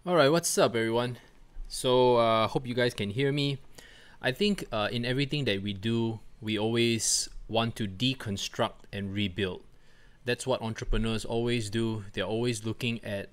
All right, what's up, everyone? So, hope you guys can hear me. I think in everything that we do, we always want to deconstruct and rebuild. That's what entrepreneurs always do. They're always looking at,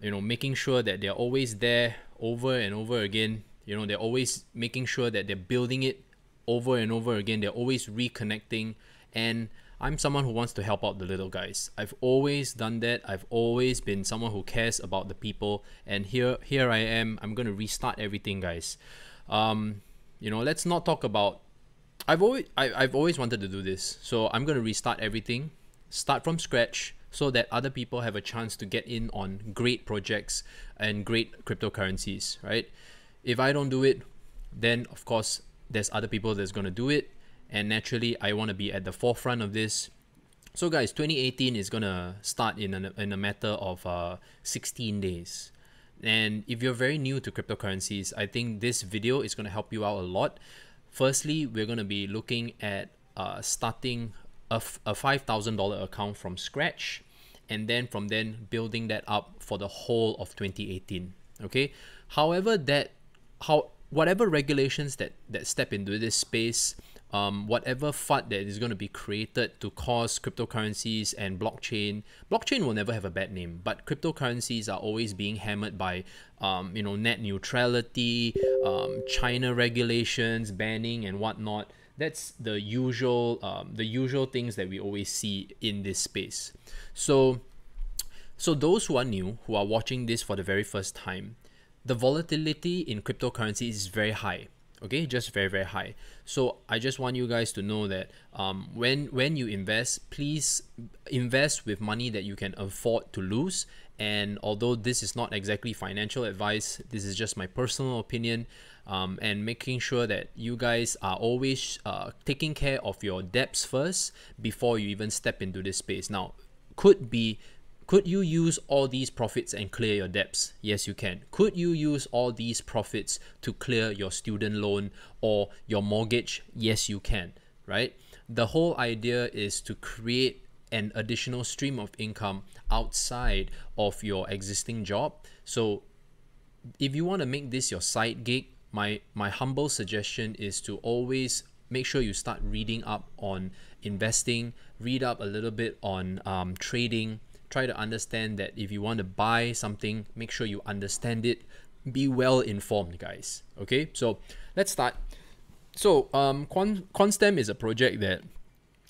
making sure that they're always there over and over again. They're always making sure that they're building it over and over again. They're always reconnecting. And I'm someone who wants to help out the little guys. I've always done that. I've always been someone who cares about the people. And here I am. I'm gonna restart everything, guys. Let's not talk about. I've always wanted to do this. So I'm gonna restart everything, start from scratch, so that other people have a chance to get in on great projects and great cryptocurrencies. Right? If I don't do it, then of course there's other people that's gonna do it, and naturally I want to be at the forefront of this. So guys, 2018 is gonna start in a matter of 16 days. And if you're very new to cryptocurrencies, I think this video is gonna help you out a lot. Firstly, we're gonna be looking at starting a $5,000 account from scratch, and then from then building that up for the whole of 2018. Okay. However, whatever regulations that step into this space, whatever FUD that is going to be created to cause cryptocurrencies and blockchain will never have a bad name, but cryptocurrencies are always being hammered by, net neutrality, China regulations, banning and whatnot. That's the usual things that we always see in this space. So those who are new, who are watching this for the very first time, the volatility in cryptocurrency is very high. Okay, just very, very high. So I just want you guys to know that when you invest, please invest with money that you can afford to lose. And although this is not exactly financial advice, this is just my personal opinion, and making sure that you guys are always taking care of your debts first before you even step into this space. Now, could you use all these profits and clear your debts? Yes, you can. Could you use all these profits to clear your student loan or your mortgage? Yes, you can, right? The whole idea is to create an additional stream of income outside of your existing job. So if you want to make this your side gig, my humble suggestion is to always make sure you start reading up on investing, read up a little bit on trading. Try to understand that if you want to buy something, make sure you understand it. Be well informed, guys. Okay, so let's start. So Quantstem is a project that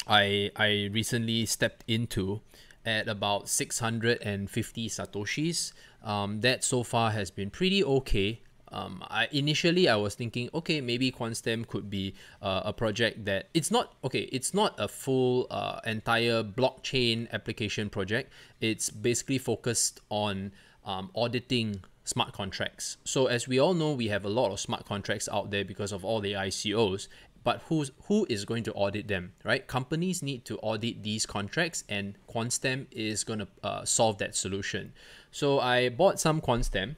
I recently stepped into at about 650 satoshis. That so far has been pretty okay. Initially I was thinking, okay, maybe Quantstem could be a project that it's not a full entire blockchain application project. It's basically focused on auditing smart contracts. So as we all know, we have a lot of smart contracts out there because of all the ICOs. But who is going to audit them, right? Companies need to audit these contracts, and Quantstem is going to solve that solution. So I bought some Quantstem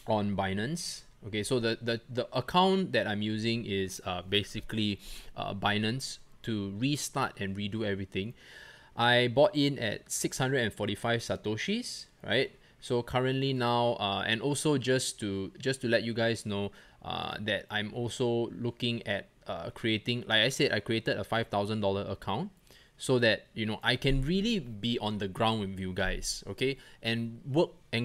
on Binance. Okay, so the account that I'm using is basically Binance to restart and redo everything. I bought in at 645 satoshis, right? So currently now, and also just to let you guys know that I'm also looking at creating, like I said, I created a $5,000 account so that I can really be on the ground with you guys, okay, and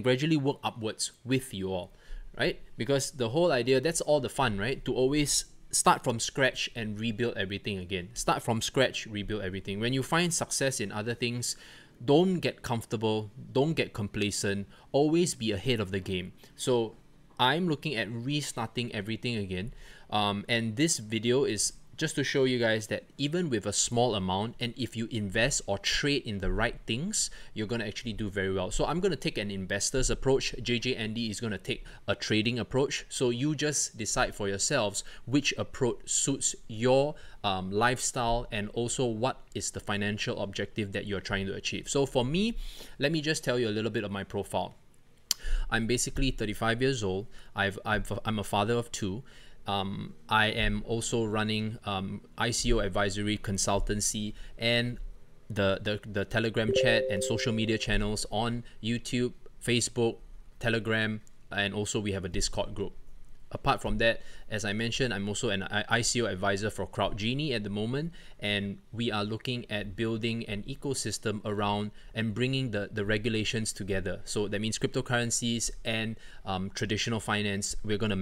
gradually work upwards with you all, right? Because the whole idea, that's all the fun, right? To always start from scratch and rebuild everything again. Start from scratch, rebuild everything. When you find success in other things, don't get comfortable, don't get complacent, always be ahead of the game. So I'm looking at restarting everything again, and this video is just to show you guys that even with a small amount, and if you invest or trade in the right things, you're going to actually do very well. So I'm going to take an investor's approach. JJ Andy is going to take a trading approach. So you just decide for yourselves which approach suits your lifestyle, and also what is the financial objective that you're trying to achieve. So for me, let me just tell you a little bit of my profile. I'm basically 35 years old. I'm a father of two. I am also running ICO advisory consultancy and the Telegram chat and social media channels on YouTube, Facebook, Telegram, and also we have a Discord group. Apart from that, as I mentioned, I'm also an ICO advisor for CrowdGenie at the moment, and we are looking at building an ecosystem around and bringing the regulations together. So that means cryptocurrencies and traditional finance, we're going to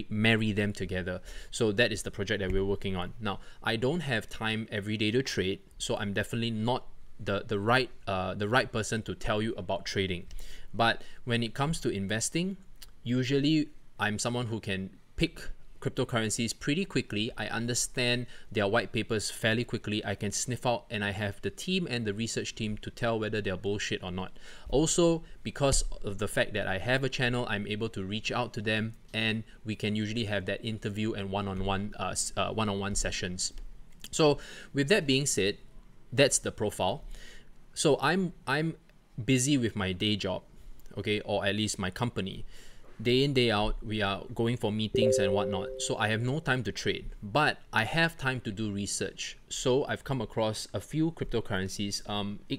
marry them together. So that is the project that we're working on. Now, I don't have time every day to trade, so I'm definitely not the right person to tell you about trading. But when it comes to investing, usually I'm someone who can pick cryptocurrencies pretty quickly. I understand their white papers fairly quickly. I can sniff out, and I have the team and the research team to tell whether they're bullshit or not. Also, because of the fact that I have a channel, I'm able to reach out to them, and we can usually have that interview and one-on-one sessions. So with that being said, that's the profile. So I'm busy with my day job, okay, or at least my company. Day in, day out, we are going for meetings and whatnot. So I have no time to trade, but I have time to do research. So I've come across a few cryptocurrencies.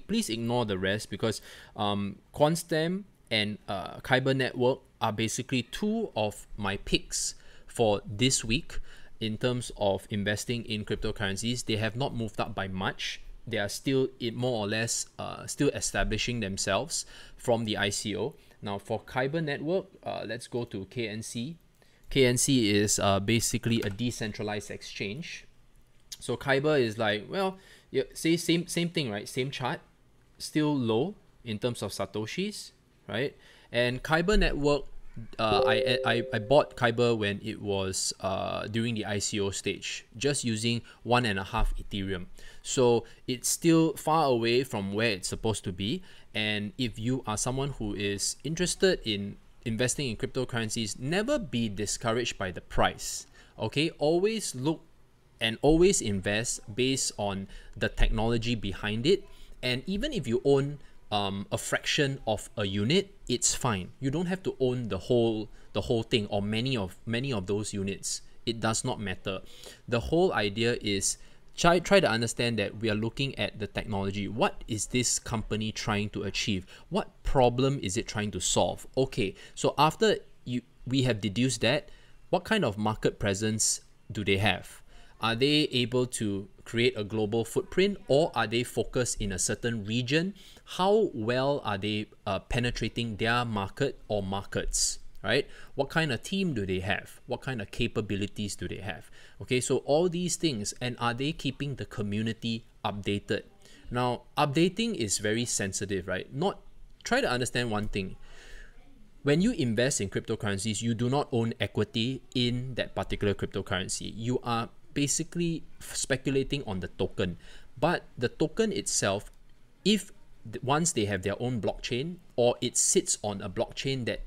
Please ignore the rest because Quantstamp and Kyber Network are basically two of my picks for this week in terms of investing in cryptocurrencies. They have not moved up by much. They are still more or less still establishing themselves from the ICO. Now for Kyber Network, let's go to KNC. KNC is basically a decentralized exchange. So Kyber is like, well, yeah, say same thing, right? Same chart, still low in terms of satoshis, right? And Kyber Network, I bought Kyber when it was during the ICO stage, just using 1.5 Ethereum. So it's still far away from where it's supposed to be. And if you are someone who is interested in investing in cryptocurrencies, never be discouraged by the price. Okay, always look and always invest based on the technology behind it. And even if you own a fraction of a unit, it's fine. You don't have to own the whole thing or many of those units. It does not matter. The whole idea is try to understand that we are looking at the technology. What is this company trying to achieve? What problem is it trying to solve? Okay, so after we have deduced that, what kind of market presence do they have? Are they able to create a global footprint, or are they focused in a certain region? How well are they penetrating their market or markets, right? What kind of team do they have? What kind of capabilities do they have? Okay, so all these things, and are they keeping the community updated? Now, updating is very sensitive, right? Try to understand one thing. When you invest in cryptocurrencies, you do not own equity in that particular cryptocurrency. You are basically speculating on the token, but the token itself, if once they have their own blockchain, or it sits on a blockchain that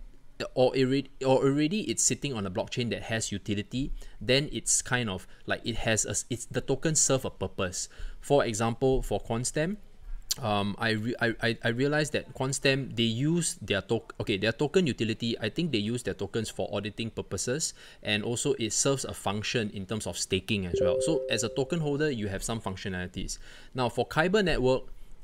already it's sitting on a blockchain that has utility, then it's kind of like it's the token serve a purpose. For example, for Quantstamp, I realized that Quantstamp, they use their token utility. I think they use their tokens for auditing purposes, and also it serves a function in terms of staking as well. So as a token holder, you have some functionalities. Now for Kyber Network,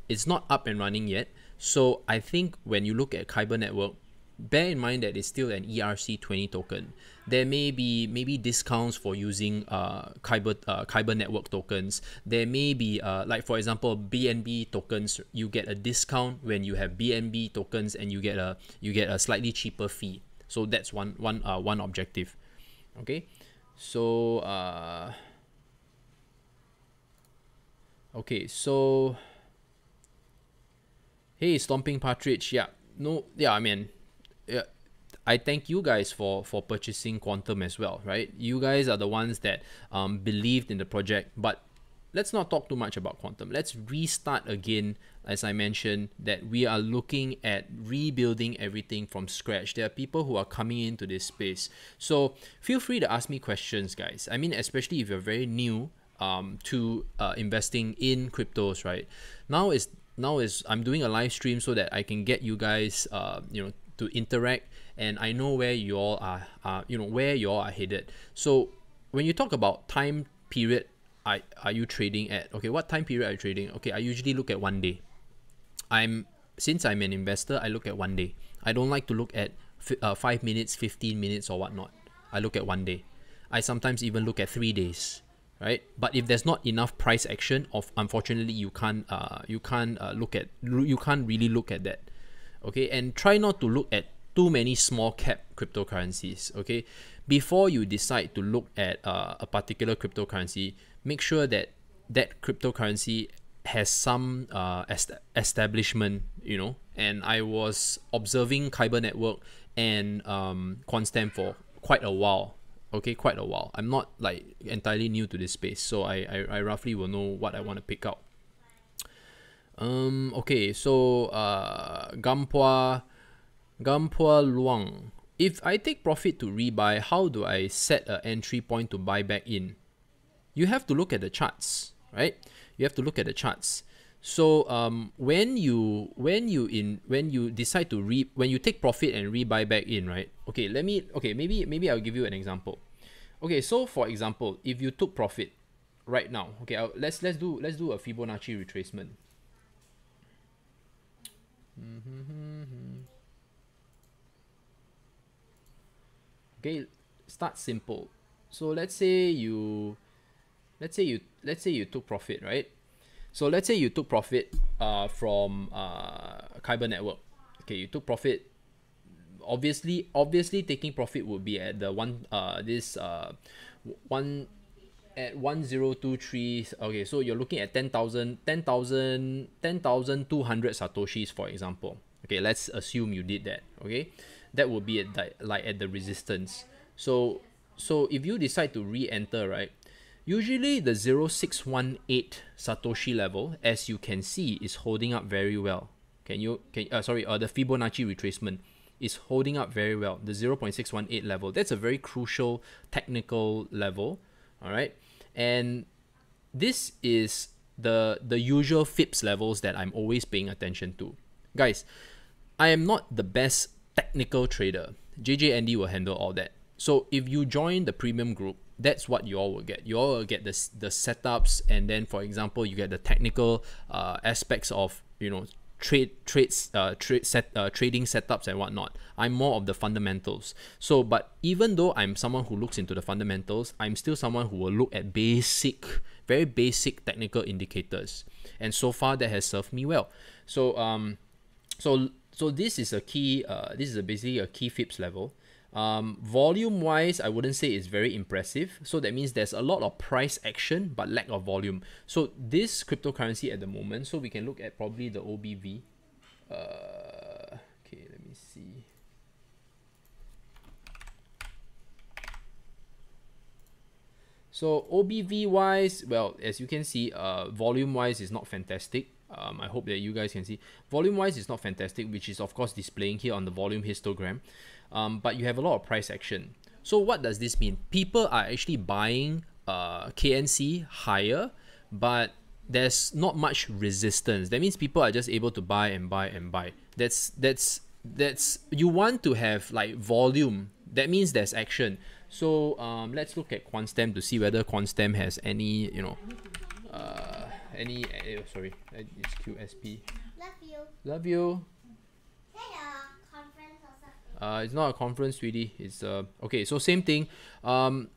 it's not up and running yet. So I think when you look at Kyber Network, bear in mind that it's still an ERC20 token. There may be maybe discounts for using Kyber Network tokens. There may be like for example BNB tokens. You get a discount when you have BNB tokens, and you get a slightly cheaper fee. So that's one objective. Okay, so hey, Stomping Partridge. I mean, I thank you guys for purchasing Quantum as well, right? You guys are the ones that believed in the project. But let's not talk too much about Quantum. Let's restart again. As I mentioned, that we are looking at rebuilding everything from scratch. There are people who are coming into this space, so feel free to ask me questions, guys. I mean, especially if you're very new to investing in cryptos, right? Now is I'm doing a live stream so that I can get you guys to interact, and I know where you all are where you all are headed. So when you talk about time period, are you trading at? Okay, what time period are you trading? Okay, I usually look at 1 day. Since I'm an investor, I look at 1 day. I don't like to look at 5 minutes, 15 minutes, or whatnot. I look at 1 day. I sometimes even look at 3 days, right? But if there's not enough price action, unfortunately you can't really look at that. Okay, and try not to look at too many small cap cryptocurrencies. Okay, before you decide to look at a particular cryptocurrency, make sure that that cryptocurrency has some establishment, you know. And I was observing Kyber Network and Quantstamp for quite a while. Okay, quite a while. I'm not like entirely new to this space, so I roughly will know what I want to pick out. Okay, so Gampua Luang. If I take profit to rebuy, how do I set an entry point to buy back in? You have to look at the charts, right? You have to look at the charts. So when you decide to when you take profit and rebuy back in, right? Okay, maybe I'll give you an example. Okay, so for example, if you took profit right now, okay, let's do a Fibonacci retracement. Okay, start simple. So let's say you took profit, right? So let's say you took profit from Kyber Network. Okay, you took profit. Obviously taking profit would be at the one at 1023. Okay, so you're looking at 10,200 satoshis, for example. Okay, let's assume you did that. Okay, that would be at the resistance. So if you decide to re-enter, right, usually the 0618 satoshi level, as you can see, is holding up very well. The Fibonacci retracement is holding up very well. The 0.618 level, that's a very crucial technical level. All right, and this is the usual FIPS levels that I'm always paying attention to. Guys, I am not the best technical trader. JJ Andy will handle all that. So if you join the premium group, that's what you all will get. You all will get the setups, and then, for example, you get the technical aspects of, you know, trading setups and whatnot. I'm more of the fundamentals. So, but even though I'm someone who looks into the fundamentals, I'm still someone who will look at very basic technical indicators. And so far, that has served me well. So, so this is a key. This is basically a key FIPS level. Volume wise, I wouldn't say it's very impressive. So that means there's a lot of price action but lack of volume. So this cryptocurrency at the moment, so we can look at probably the OBV. Okay, let me see. So OBV wise, well, as you can see, volume wise is not fantastic. I hope that you guys can see. Volume wise is not fantastic, which is of course displaying here on the volume histogram. But you have a lot of price action. So what does this mean? People are actually buying KNC higher, but there's not much resistance. That means people are just able to buy and buy and buy. That's you want to have like volume. That means there's action. So let's look at Quantstamp to see whether Quantstamp has any, you know, sorry, it's QSP. Love you. Love you. Conference or something? It's not a conference, sweetie. It's okay. So same thing. Kyber.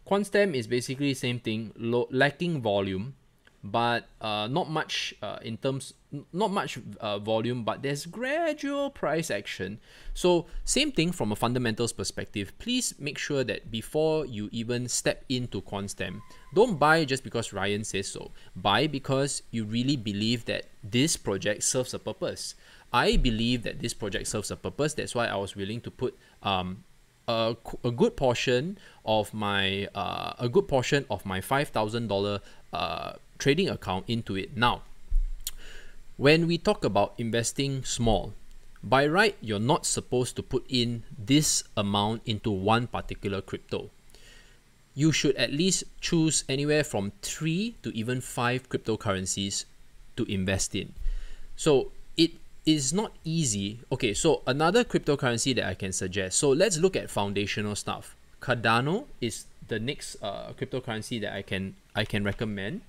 Quantstamp is basically same thing. Lacking volume, but not much volume, but there's gradual price action. So same thing from a fundamentals perspective. Please make sure that before you even step into Quantstamp, don't buy just because Ryan says so. Buy because you really believe that this project serves a purpose. I believe that this project serves a purpose. That's why I was willing to put a good portion of my $5,000 trading account into it. Now, when we talk about investing small, by right, you're not supposed to put in this amount into one particular crypto. You should at least choose anywhere from 3 to even 5 cryptocurrencies to invest in. So it is not easy. Okay, so another cryptocurrency that I can suggest. So let's look at foundational stuff. Cardano is the next cryptocurrency that I can recommend,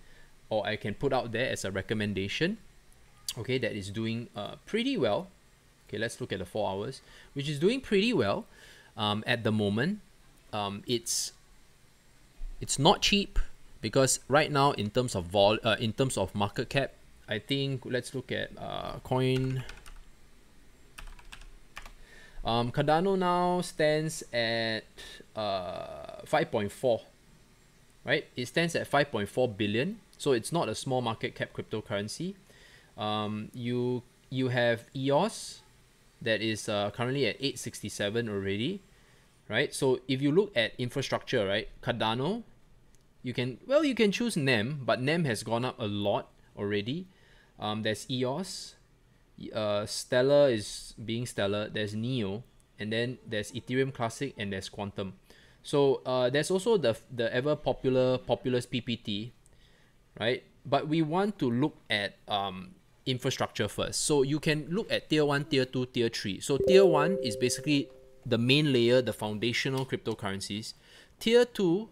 or I can put out there as a recommendation. Okay, that is doing pretty well. Okay, let's look at the 4 hours, which is doing pretty well at the moment. It's not cheap because right now in terms of market cap, I think let's look at coin. Cardano now stands at 5.4, right? It stands at 5.4 billion, so it's not a small market cap cryptocurrency. You have EOS that is currently at 867 already, right? So if you look at infrastructure, right, Cardano, you can choose NEM, but NEM has gone up a lot already. There's EOS, Stellar is being Stellar, there's Neo, and then there's Ethereum Classic, and there's Quantum. So there's also the ever Populous PPT, right? But we want to look at infrastructure first. So you can look at tier 1, tier 2, tier 3. So tier 1 is basically the main layer, the foundational cryptocurrencies. Tier 2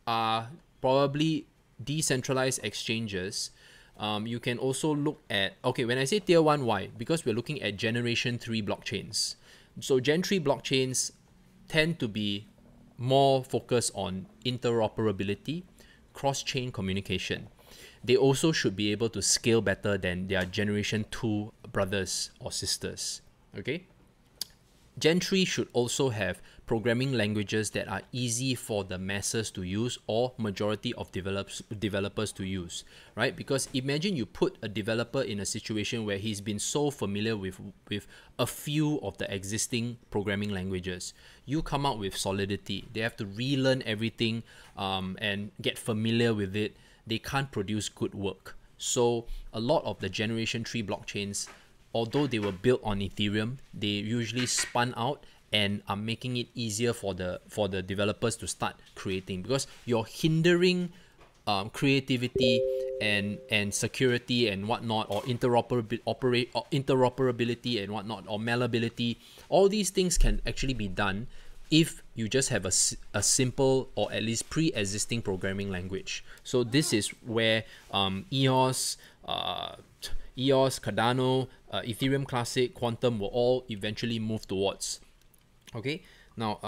are probably decentralized exchanges. You can also look at, okay, when I say tier 1, why? Because we're looking at generation 3 blockchains. So gen 3 blockchains tend to be more focused on interoperability, cross-chain communication. They also should be able to scale better than their generation 2 brothers or sisters. Okay? Gen 3 should also have programming languages that are easy for the masses to use or majority of developers to use, right? Because imagine you put a developer in a situation where he's been so familiar with a few of the existing programming languages. You come out with Solidity. They have to relearn everything and get familiar with it. They can't produce good work. So a lot of the generation 3 blockchains, although they were built on Ethereum, they usually spun out and are making it easier for the developers to start creating, because you're hindering creativity and security and whatnot, or interoperability and whatnot, or malleability. All these things can actually be done if you just have a simple or at least pre-existing programming language. So this is where EOS, Cardano, Ethereum Classic, Quantum will all eventually move towards. Okay, now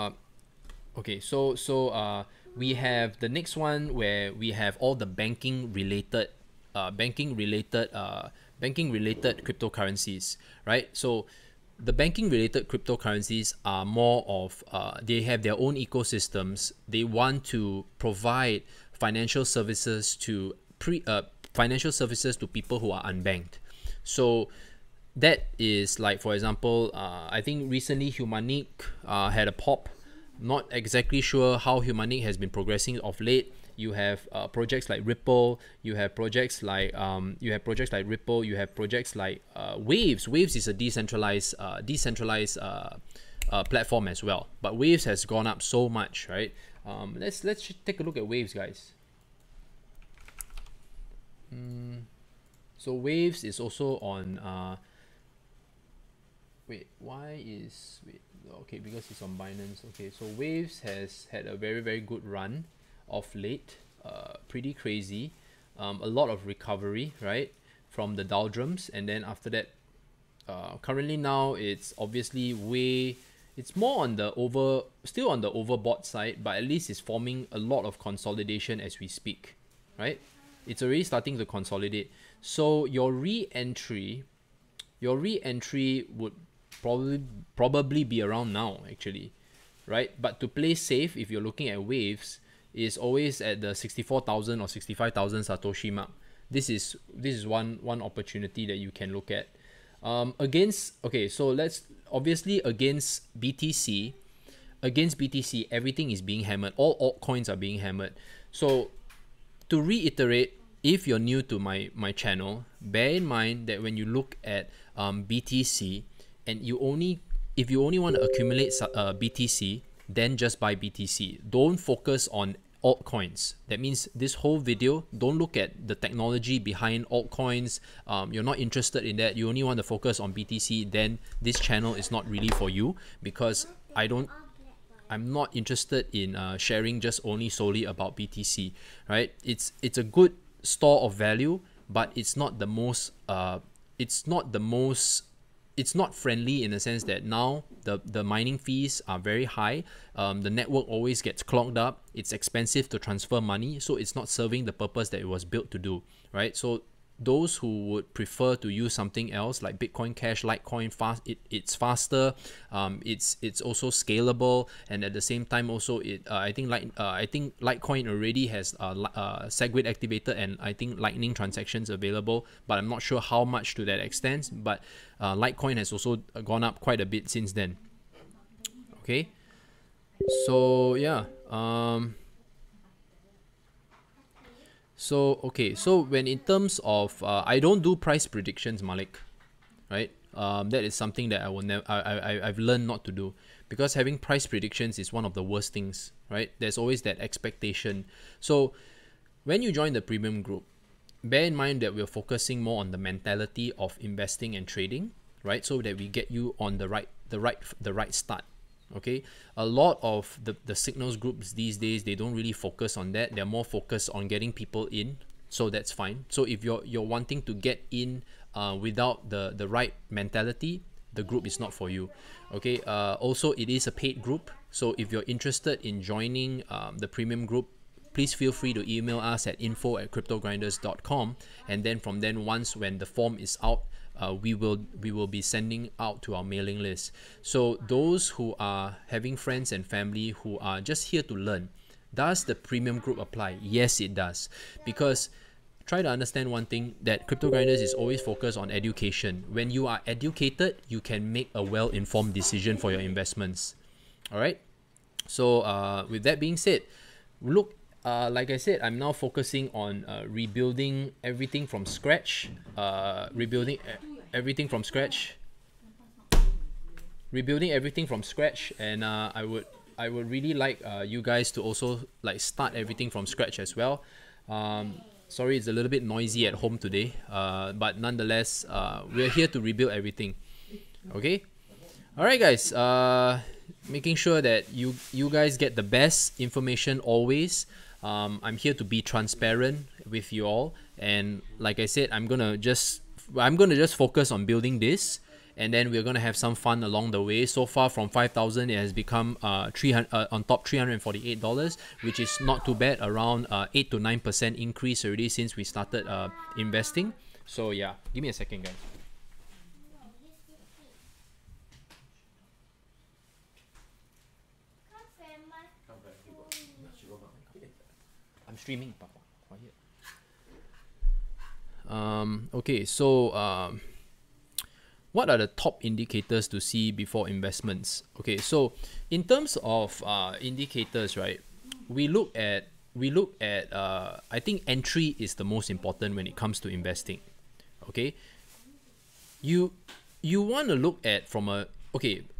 we have the next one where we have all the banking related cryptocurrencies, right? So the banking related cryptocurrencies are more of they have their own ecosystems. They want to provide financial services to people who are unbanked. So that is like, for example, I think recently Humanic had a pop. Not exactly sure how Humanic has been progressing of late. You have projects like Ripple. You have projects like Ripple. You have projects like Waves. Waves is a decentralized platform as well. But Waves has gone up so much, right? Let's take a look at Waves, guys. So Waves is also on. Okay, because it's on Binance. Okay, so Waves has had a very, very good run of late. Pretty crazy. A lot of recovery, right, from the doldrums, and then after that, currently now it's obviously it's more on the still on the overbought side, but at least it's forming a lot of consolidation as we speak, right? It's already starting to consolidate. So your re-entry would probably be around now, actually, right? But to play safe, if you're looking at Waves, is always at the 64,000 or 65,000 Satoshi mark. This is one opportunity that you can look at. So let's obviously against BTC, everything is being hammered. All altcoins are being hammered. So to reiterate, if you're new to my channel, bear in mind that when you look at BTC, and if you only want to accumulate BTC, then just buy BTC. Don't focus on altcoins. That means this whole video, don't look at the technology behind altcoins. You're not interested in that. You only want to focus on BTC. Then this channel is not really for you, because I'm not interested in sharing just solely about BTC, right? It's a good store of value, but it's not the most it's not friendly in the sense that now the mining fees are very high. The network always gets clogged up. It's expensive to transfer money, so it's not serving the purpose that it was built to do, right? So those who would prefer to use something else like Bitcoin Cash, Litecoin, it's faster, it's also scalable, and at the same time also I think Litecoin already has SegWit activated, and I think Lightning transactions available, but I'm not sure how much to that extent. But Litecoin has also gone up quite a bit since then. Okay, so yeah. So when in terms of I don't do price predictions, Malik, right? That is something that I will never I've learned not to do, because having price predictions is one of the worst things, right? There's always that expectation. So when you join the premium group, bear in mind that we're focusing more on the mentality of investing and trading, right? So that we get you on the right start. Okay, a lot of the signals groups these days, they don't really focus on that. They're more focused on getting people in, so that's fine. So if you're wanting to get in without the right mentality, the group is not for you. Okay, also it is a paid group, so if you're interested in joining the premium group, please feel free to email us at info@cryptogrinders.com, and then from then, once when the form is out, we will be sending out to our mailing list. So those who are having friends and family who are just here to learn, does the premium group apply? Yes, it does. Because try to understand one thing, that Crypto Grinders is always focused on education. When you are educated, you can make a well-informed decision for your investments. All right. So with that being said, look, like I said, I'm now focusing on rebuilding everything from scratch. Rebuilding everything from scratch, and I would really like you guys to also like start everything from scratch as well. Sorry, it's a little bit noisy at home today, but nonetheless, we're here to rebuild everything. Okay. All right, guys. Making sure that you guys get the best information always. I'm here to be transparent with you all, and like I said, I'm gonna just focus on building this, and then we're gonna have some fun along the way. So far, from 5,000, it has become $348, which is not too bad. Around 8 to 9% increase already since we started investing. So yeah, give me a second, guys. I'm streaming, Papa. Quiet. Okay, so what are the top indicators to see before investments? Okay, so in terms of indicators, right? We look at I think entry is the most important when it comes to investing. Okay, you want to look at from a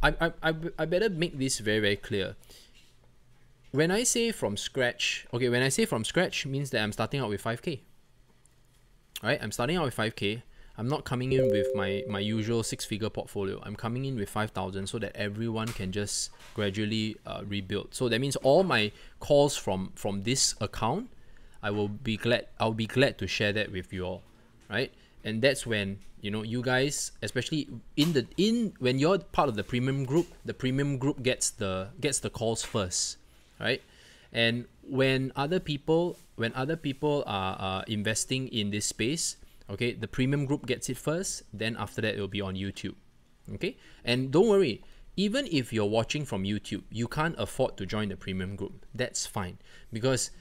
I better make this very, very clear. When I say from scratch, means that I'm starting out with 5K. Right? I'm starting out with 5K. I'm not coming in with my usual 6-figure portfolio. I'm coming in with 5,000 so that everyone can just gradually rebuild. So that means all my calls from this account, I'll be glad to share that with you all, right? And that's when, you know, you guys, especially when you're part of the premium group gets the calls first. Right? And when other people are investing in this space, okay, the premium group gets it first, then after that it will be on YouTube. Okay, and don't worry, even if you're watching from YouTube, you can't afford to join the premium group. That's fine, because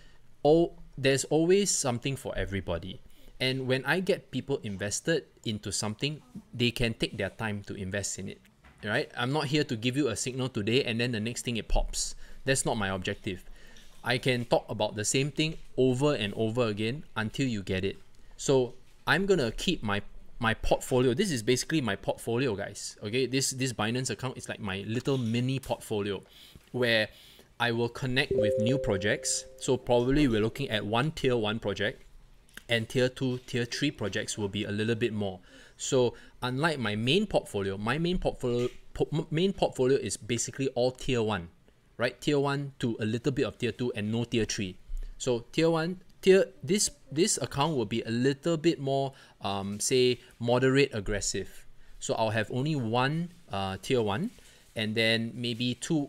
there's always something for everybody. And when I get people invested into something, they can take their time to invest in it. Right? I'm not here to give you a signal today and then the next thing it pops. That's not my objective. I can talk about the same thing over and over again until you get it. So I'm gonna keep my portfolio. This is basically my portfolio, guys. Okay, this Binance account is like my little mini portfolio, where I will connect with new projects. So probably we're looking at one tier 1 project, and tier 2, tier 3 projects will be a little bit more. So unlike my main portfolio is basically all tier 1. Right, tier 1 to a little bit of tier 2 and no tier 3. So this account will be a little bit more say moderate aggressive. So I'll have only one tier 1, and then maybe 2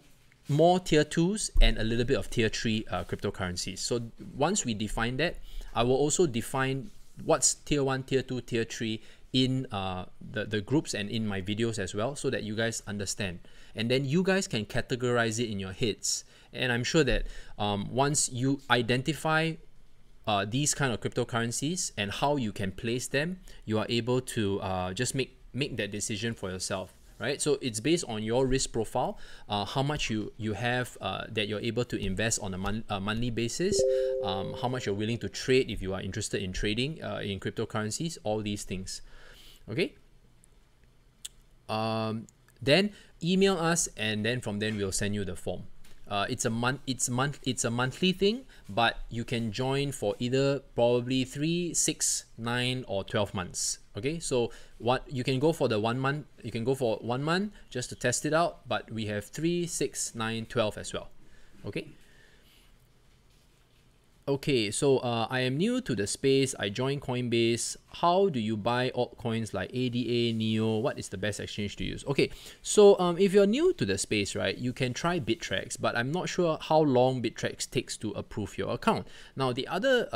more tier 2s and a little bit of tier 3 cryptocurrencies. So once we define that, I will also define what's tier 1, tier 2, tier 3 in the groups and in my videos as well, so that you guys understand. And then you guys can categorize it in your heads. And I'm sure that once you identify these kind of cryptocurrencies and how you can place them, you are able to just make that decision for yourself, right? So it's based on your risk profile, how much you have that you're able to invest on a monthly basis, how much you're willing to trade if you are interested in trading in cryptocurrencies, all these things. Okay. Then email us, and then from then we'll send you the form. It's a monthly thing, but you can join for either probably 3, 6, 9, or 12 months. Okay, so what you can go for the 1 month, you can go for 1 month just to test it out, but we have 3, 6, 9, 12 as well. Okay. Okay, so I am new to the space. I joined Coinbase. How do you buy altcoins like ADA, NEO? What is the best exchange to use? Okay, so if you're new to the space, right, you can try Bittrex, but I'm not sure how long Bittrex takes to approve your account. Now, the other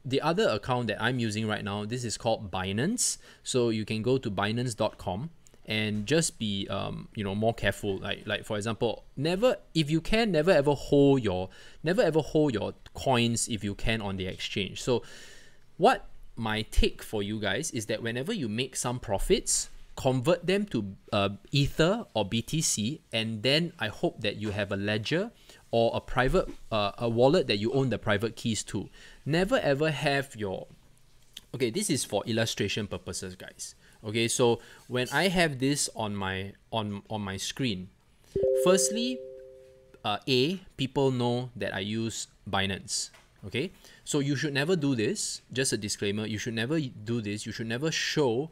account that I'm using right now, this is called Binance. So you can go to binance.com and just be more careful. Like for example, never ever hold your coins if you can on the exchange. So what my take for you guys is that whenever you make some profits, convert them to Ether or BTC, and then I hope that you have a ledger or a private a wallet that you own the private keys to. Never ever have your, okay, this is for illustration purposes, guys. Okay, so when I have this on my screen, firstly, people know that I use Binance. Okay, so you should never do this. Just a disclaimer: you should never do this. You should never show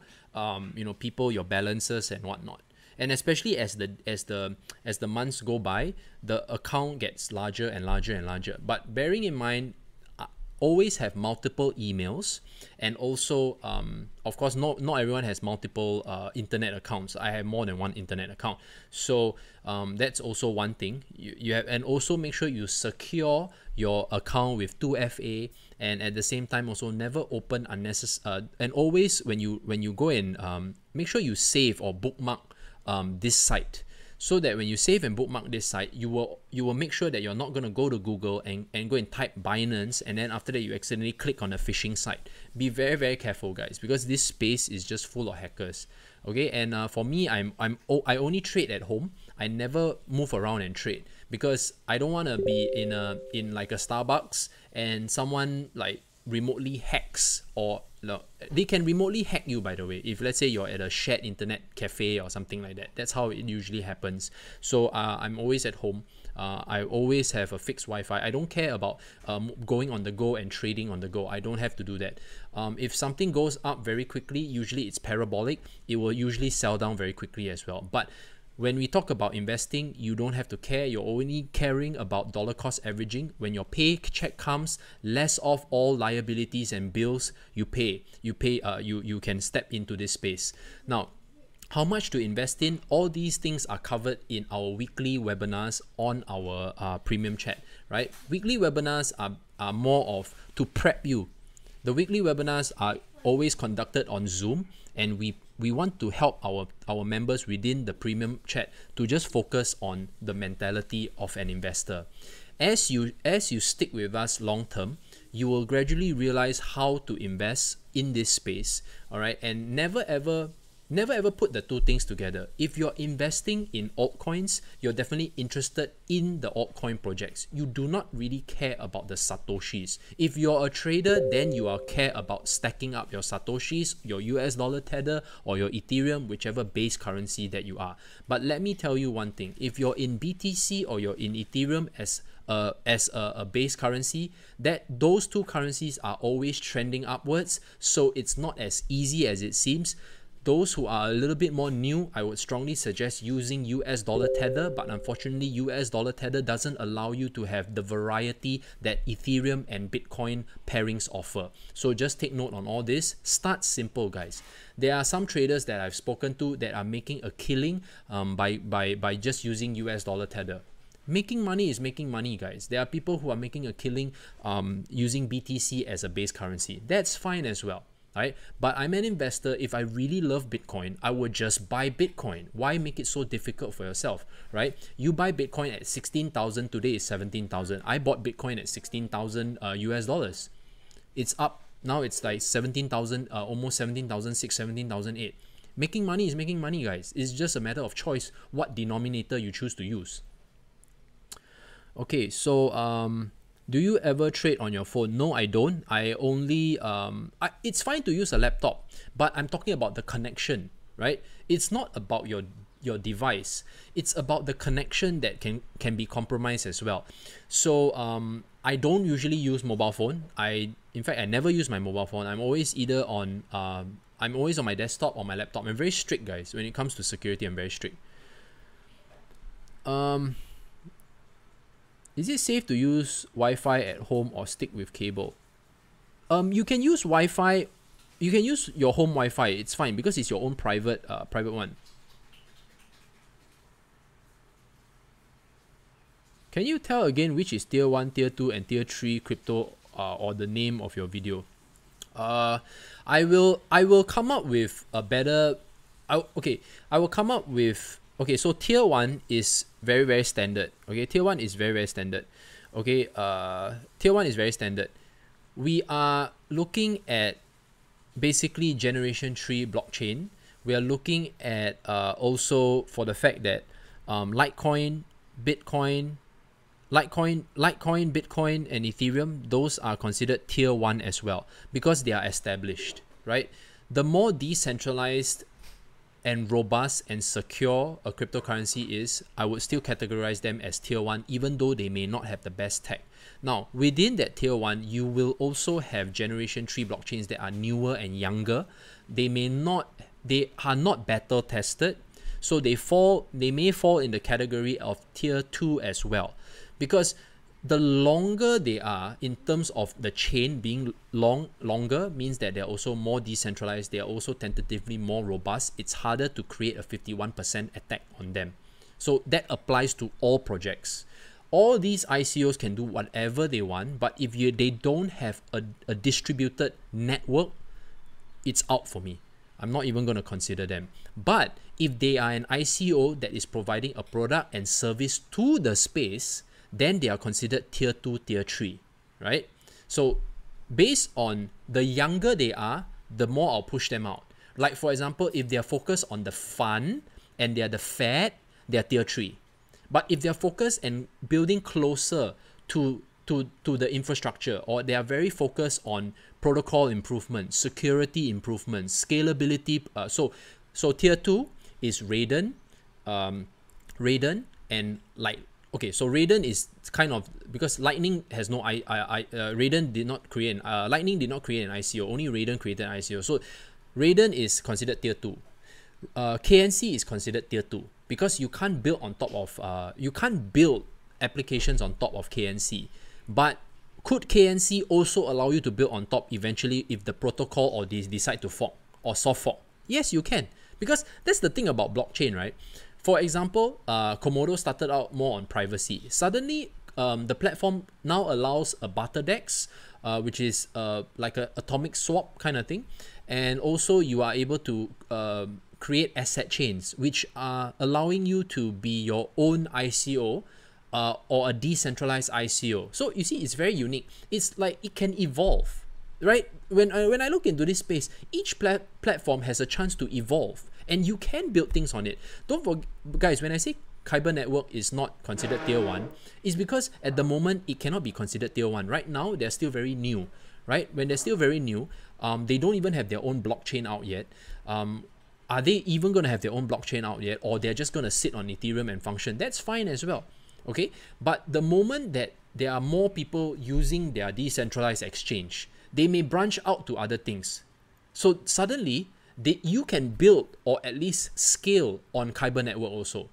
people your balances and whatnot. And especially as the months go by, the account gets larger and larger and larger. But bearing in mind, always have multiple emails, and also of course not everyone has multiple internet accounts. I have more than one internet account, so that's also one thing you have. And also make sure you secure your account with 2FA, and at the same time also never open unnecessary and always when you go and make sure you save or bookmark this site, so that when you save and bookmark this site, you will make sure that you're not going to go to Google and go and type Binance, and then after that you accidentally click on a phishing site. Be very, very careful, guys, because this space is just full of hackers. Okay, and for me, I only trade at home. I never move around and trade because I don't want to be in like a Starbucks and someone like remotely hacks, or they can remotely hack you, by the way, if let's say you're at a shared internet cafe or something like that. That's how it usually happens. So I'm always at home. I always have a fixed Wi-Fi. I don't care about going on the go and trading on the go. I don't have to do that. If something goes up very quickly, usually it's parabolic, it will usually sell down very quickly as well. But when we talk about investing, you don't have to care. You're only caring about dollar cost averaging. When your paycheck comes, less of all liabilities and bills, you can step into this space. Now, how much to invest in? All these things are covered in our weekly webinars on our premium chat, right? Weekly webinars are more of to prep you. The weekly webinars are always conducted on Zoom, and we want to help our members within the premium chat to just focus on the mentality of an investor. As you stick with us long term, you will gradually realize how to invest in this space. All right, and never ever put the two things together. If you're investing in altcoins, you're definitely interested in the altcoin projects. You do not really care about the satoshis. If you're a trader, then you are care about stacking up your satoshis, your US dollar Tether, or your Ethereum, whichever base currency that you are. But let me tell you one thing: if you're in BTC or you're in Ethereum as a base currency, that those two currencies are always trending upwards, so it's not as easy as it seems. those who are a little bit more new, I would strongly suggest using US dollar Tether, but unfortunately US dollar Tether doesn't allow you to have the variety that Ethereum and Bitcoin pairings offer. So just take note on all this. Start simple, guys. There are some traders that I've spoken to that are making a killing by just using US dollar Tether. Making money is making money, guys. There are people who are making a killing using BTC as a base currency. That's fine as well, right? But I'm an investor. If I really love Bitcoin, I would just buy Bitcoin. Why make it so difficult for yourself, right? You buy Bitcoin at 16,000, today is 17,000. I bought Bitcoin at 16,000 US dollars. It's up, now it's like 17,000, almost 17,006, 17,008. Making money is making money, guys. It's just a matter of choice, what denominator you choose to use. Okay, so do you ever trade on your phone? No, I don't. I only it's fine to use a laptop, but I'm talking about the connection, right? It's not about your device. It's about the connection that can be compromised as well. So I don't usually use mobile phone. In fact, I never use my mobile phone. I'm always either on I'm always on my desktop or my laptop. I'm very strict, guys. When it comes to security, I'm very strict. Is it safe to use Wi-Fi at home or stick with cable? You can use Wi-Fi. You can use your home Wi-Fi. It's fine because it's your own private one. Can you tell again which is tier 1, tier 2, and tier 3 crypto or the name of your video? I will come up with a better. I will come up with. Okay, so tier 1 is very standard. Okay, tier 1 is very standard. Okay, tier 1 is very standard. We are looking at basically generation 3 blockchain. We are looking at also for the fact that Litecoin, Bitcoin, Bitcoin, and Ethereum, those are considered tier 1 as well because they are established, right? The more decentralized and robust and secure a cryptocurrency is, I would still categorize them as tier 1, even though they may not have the best tech. Now, within that tier 1, you will also have generation 3 blockchains that are newer and younger. They are not better tested, so they may fall in the category of tier 2 as well, because the longer they are in terms of the chain being longer means that they're also more decentralized. They are also tentatively more robust. It's harder to create a 51% attack on them. So that applies to all projects. All these ICOs can do whatever they want, but if they don't have a distributed network, it's out for me. I'm not even going to consider them. But if they are an ICO that is providing a product and service to the space, then they are considered tier 2, tier 3, right? So based on the younger they are, the more I'll push them out. Like for example, if they are focused on the fun and they are the fad, they are tier 3. But if they are focused and building closer to the infrastructure, or they are very focused on protocol improvement, security improvement, scalability, so tier 2 is Raiden, and like. Okay, so Raiden is kind of, because Lightning has no Raiden did not create Lightning did not create an ICO. Only Raiden created an ICO. So Raiden is considered tier 2. KNC is considered tier 2 because you can't build on top of you can't build applications on top of KNC. But could KNC also allow you to build on top eventually if the protocol or they decide to fork or soft fork? Yes, you can, because that's the thing about blockchain, right? For example, Komodo started out more on privacy. Suddenly, the platform now allows a barter DEX, which is like an atomic swap kind of thing. And also you are able to create asset chains, which are allowing you to be your own ICO or a decentralized ICO. So you see, it's very unique. It's like it can evolve, right? When I look into this space, each platform has a chance to evolve. And you can build things on it. Don't forget, guys, when I say Kyber Network is not considered tier 1, it's because at the moment it cannot be considered tier 1. Right now, they're still very new, right? When they're still very new, they don't even have their own blockchain out yet. Are they even going to have their own blockchain out yet? Or they're just going to sit on Ethereum and function? That's fine as well, okay? But the moment that there are more people using their decentralized exchange, they may branch out to other things. So suddenly, you can build or at least scale on Kyber network also.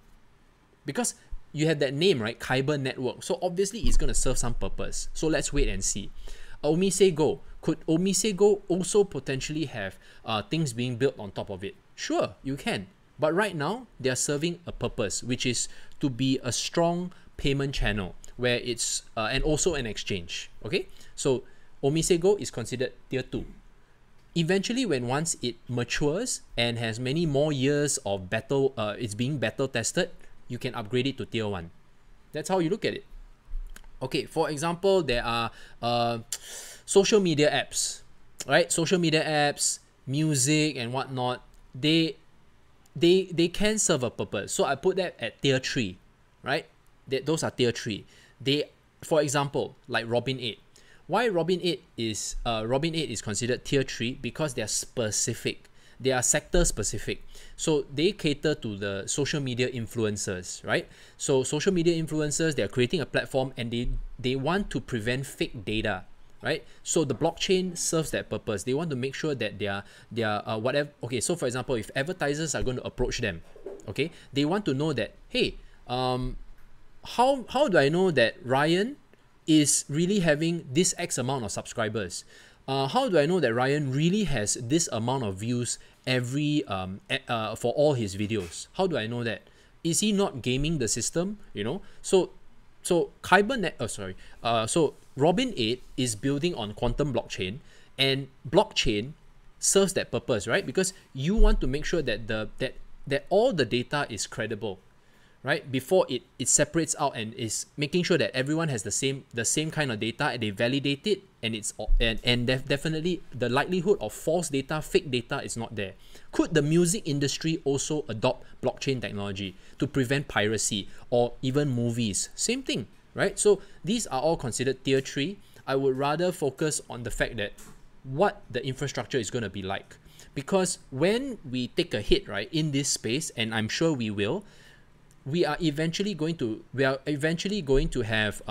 Because you have that name, right? Kyber network. So obviously it's going to serve some purpose. So let's wait and see. Omise Go. Could Omise Go also potentially have things being built on top of it? Sure, you can. But right now, they are serving a purpose, which is to be a strong payment channel where it's, and also an exchange. Okay? So Omise Go is considered tier 2. Eventually, when once it matures and has many more years of battle, it's being battle tested, you can upgrade it to tier 1. That's how you look at it. Okay, for example, there are social media apps, right? Social media apps, music and whatnot. They can serve a purpose. So I put that at tier 3, right? Those are tier 3. For example, like Robin 8. Why Robin 8 is considered tier 3? Because they are specific. They are sector specific. So they cater to the social media influencers, right? So social media influencers, they are creating a platform and they want to prevent fake data, right? So the blockchain serves that purpose. They want to make sure that they are whatever. Okay, so for example, if advertisers are going to approach them, okay, they want to know that, hey, how do I know that Ryan is really having this X amount of subscribers? How do I know that Ryan really has this amount of views every for all his videos? How do I know that? Is he not gaming the system? You know, so so Robin 8 is building on quantum blockchain, and blockchain serves that purpose, right? Because you want to make sure that that all the data is credible, right? Before it separates out and is making sure that everyone has the same kind of data, and they validate it, and it's definitely the likelihood of false data, fake data is not there. Could the music industry also adopt blockchain technology to prevent piracy, or even movies? Same thing, right? So these are all considered tier 3. I would rather focus on the fact that what the infrastructure is going to be like, because when we take a hit, right, in this space, and I'm sure we will, we are eventually going to have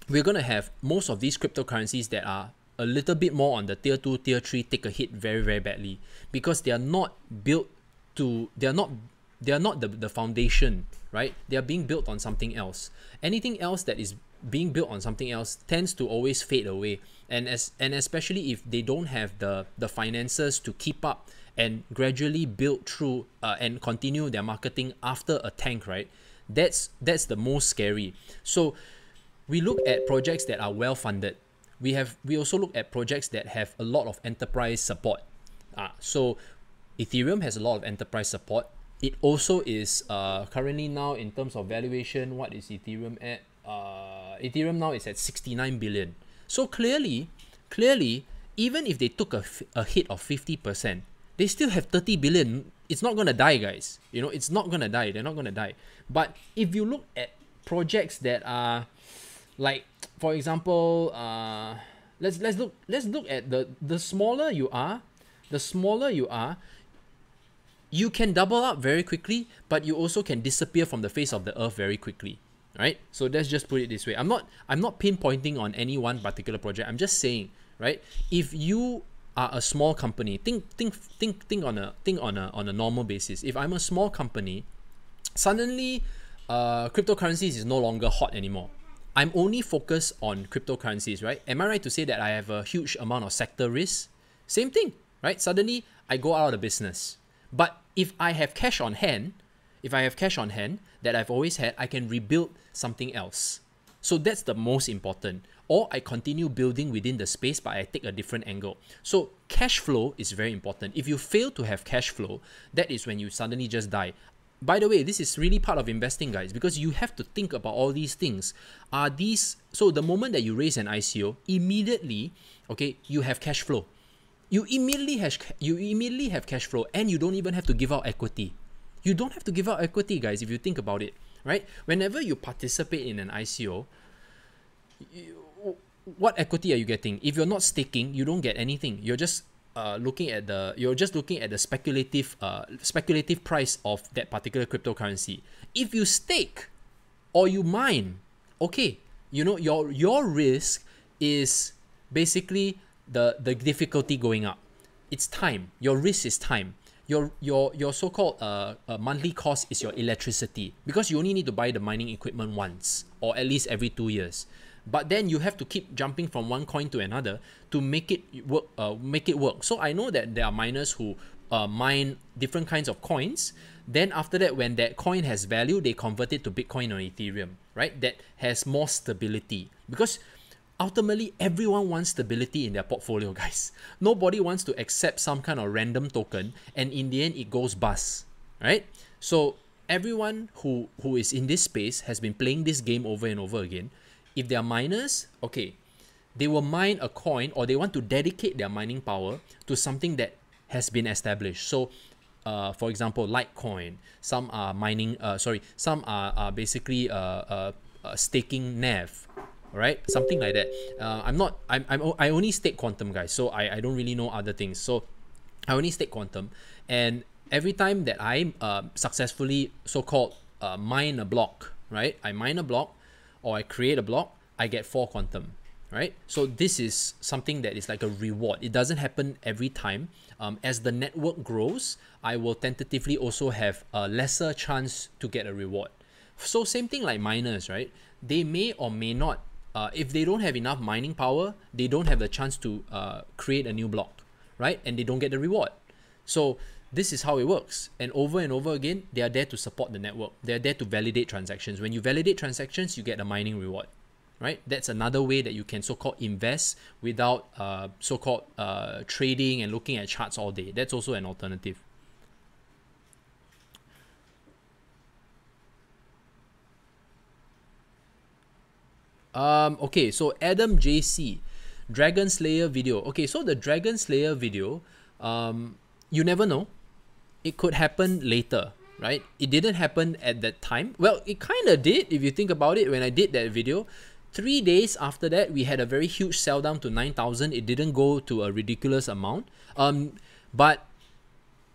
we're going to have most of these cryptocurrencies that are a little bit more on the tier 2, tier 3 take a hit very, very badly, because they are not built to, they are not the foundation, right? They are being built on something else. Anything else that is being built on something else tends to always fade away, and especially if they don't have the finances to keep up and gradually build through and continue their marketing after a tank, right? That's the most scary. So we look at projects that are well funded. We also look at projects that have a lot of enterprise support. So Ethereum has a lot of enterprise support. It also is currently now, in terms of valuation, what is Ethereum at? Ethereum now is at 69 billion. So clearly, even if they took a hit of 50%, they still have 30 billion. It's not going to die, guys. You know, it's not going to die. They're not going to die. But if you look at projects that are like, for example, let's look at the smaller you are, you can double up very quickly, but you also can disappear from the face of the earth very quickly, right? So let's just put it this way. I'm not pinpointing on any one particular project. I'm just saying, right? If you are a small company, think on a normal basis. If I'm a small company, suddenly cryptocurrencies is no longer hot anymore. I'm only focused on cryptocurrencies, right? Am I right to say that I have a huge amount of sector risk? Same thing, right? Suddenly I go out of the business. But if I have cash on hand, that I've always had, I can rebuild something else. So that's the most important. Or I continue building within the space, but I take a different angle. So cash flow is very important. If you fail to have cash flow, that is when you suddenly just die. By the way, this is really part of investing, guys, because you have to think about all these things. So the moment that you raise an ICO, immediately, okay, you have cash flow. You immediately have cash flow, and you don't even have to give out equity. You don't have to give out equity, guys, if you think about it, right? Whenever you participate in an ICO, what equity are you getting? If you're not staking, you don't get anything. You're just looking at the speculative price of that particular cryptocurrency. If you stake or you mine, okay, you know, your risk is basically the difficulty going up. it's time. Your risk is time. Your so-called monthly cost is your electricity, because you only need to buy the mining equipment once, or at least every 2 years. But then you have to keep jumping from one coin to another to make it work. So I know that there are miners who mine different kinds of coins. Then after that, when that coin has value, they convert it to Bitcoin or Ethereum, right? That has more stability, because ultimately everyone wants stability in their portfolio, guys. Nobody wants to accept some kind of random token and in the end it goes bust, right? So everyone who is in this space has been playing this game over and over again. If they are miners, okay, they will mine a coin, or they want to dedicate their mining power to something that has been established. So for example, Litecoin, some are mining, some are basically staking NAV, right? Something like that. I only stake Quantum, guys, so I don't really know other things. So I only stake Quantum, and every time that I successfully so-called mine a block, right? I mine a block, or I create a block, I get 4 Quantum, right? So this is something that is like a reward. It doesn't happen every time. As the network grows, I will tentatively also have a lesser chance to get a reward. So same thing like miners, right? They may or may not, if they don't have enough mining power, they don't have the chance to create a new block, right? And they don't get the reward. So this is how it works. And over again, they are there to support the network. They're there to validate transactions. When you validate transactions, you get a mining reward, right? That's another way that you can so-called invest without so-called trading and looking at charts all day. That's also an alternative. Okay, so Adam JC, Dragon Slayer video. Okay, so the Dragon Slayer video, you never know. It could happen later, right? It didn't happen at that time. Well, it kind of did, if you think about it. When I did that video, 3 days after that, we had a very huge sell down to 9,000. It didn't go to a ridiculous amount. But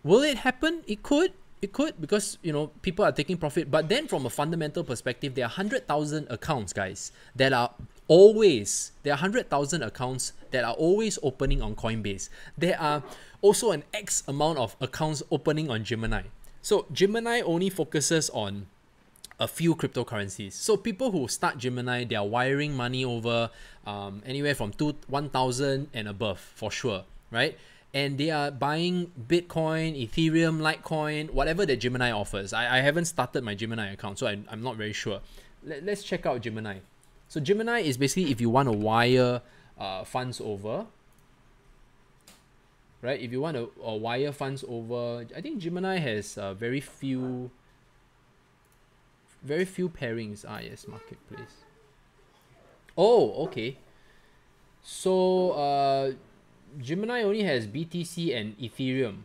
will it happen? It could, because, you know, people are taking profit. But then from a fundamental perspective, there are 100,000 accounts, guys, that are always, there are 100,000 accounts that are always opening on Coinbase. There are also an X amount of accounts opening on Gemini. So Gemini only focuses on a few cryptocurrencies. So people who start Gemini, they are wiring money over anywhere from 1,000 and above, for sure, right? And they are buying Bitcoin, Ethereum, Litecoin, whatever that Gemini offers. I haven't started my Gemini account, so I'm not very sure. Let's check out Gemini. So Gemini is basically if you want to wire funds over, right? If you want to wire funds over, I think Gemini has very few pairings. Yes, marketplace. Oh, okay. So Gemini only has BTC and Ethereum.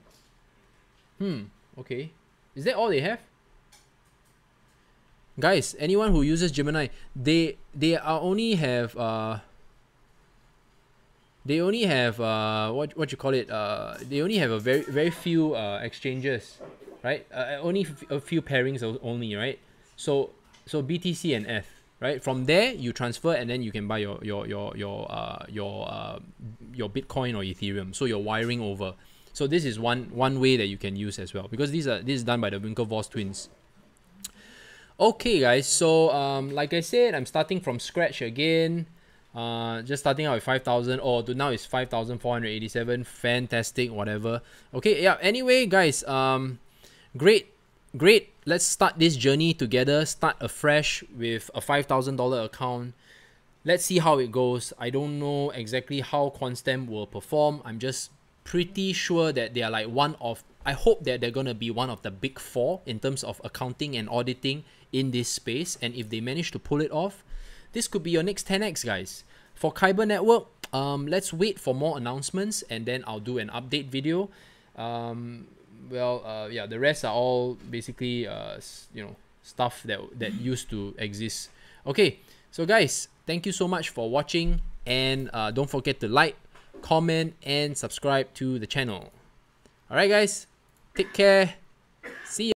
Okay. Is that all they have? Guys, anyone who uses Gemini, they only have what you call it? They only have a very few exchanges, right? Only a few pairings only, right? So BTC and F, right? From there you transfer and then you can buy your Bitcoin or Ethereum. So you're wiring over. So this is one way that you can use as well, because this is done by the Winklevoss twins. Okay, guys. So like I said, I'm starting from scratch again. Just starting out with 5,000. Oh, to now it's 5,487. Fantastic, whatever. Okay, yeah. Anyway, guys, great. Let's start this journey together. Start afresh with a $5,000 account. Let's see how it goes. I don't know exactly how Quantstamp will perform. I'm just pretty sure that they are like I hope that they're gonna be one of the big 4 in terms of accounting and auditing in this space. And if they manage to pull it off, this could be your next 10x, guys. For Kyber Network, let's wait for more announcements and then I'll do an update video. Yeah, the rest are all basically stuff that used to exist. Okay, so guys, thank you so much for watching, and don't forget to like, comment, and subscribe to the channel. Alright guys, take care. See ya.